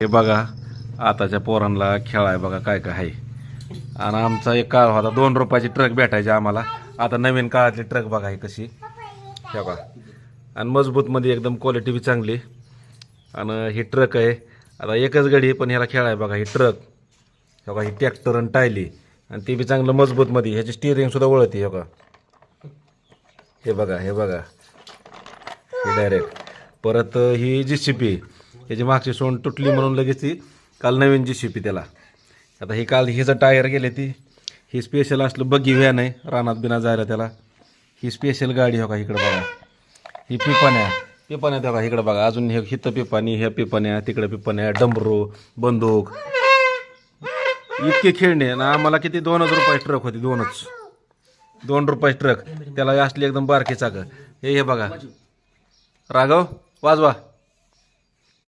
हे बघा आताच्या पोरांना खेळाय बघा काय काय आहे. आणि आमचा एक काळ होता 2 रुपयाची ट्रक भेटायची आम्हाला. आता नवीन काळातली ट्रक बघा ही कशी हे बघा. आणि मजबूतमध्ये एकदम क्वालिटी बी चांगली. आणि ही ट्रक आहे. आता एकच गाडी पण ह्याला खेळाय बघा. ही ट्रक हे बघा. ही ट्रॅक्टर आणि टायली आणि ते बी चांगलं मजबूतमध्ये. ह्याची स्टिअरिंग सुद्धा वळती हे बघा. हे बघा हे बघा हे डायरेक्ट. परत ही JCB ह्याची मागची सोंड तुटली म्हणून लगेच ती काल नवीन JCB त्याला. आता ही काल हिचं टायर गेले ती. ही स्पेशल असलं बग्गी व्हॅन आहे रानात बिना जायला त्याला. ही स्पेशल गाडी हो का. इकडं बघा ही पिपाण्या पिपाण्या बघा इकडं बघा. अजून हे हिथं पिपाणी ह्या पिपाण्या तिकडं पिपाण्या डमरू बंदूक इतके खेळणे. आणि आम्हाला किती 2च रुपये ट्रक होती. 2 रुपये ट्रक त्याला असली एकदम बारकी चाक. हे बघा राघव वाजवा.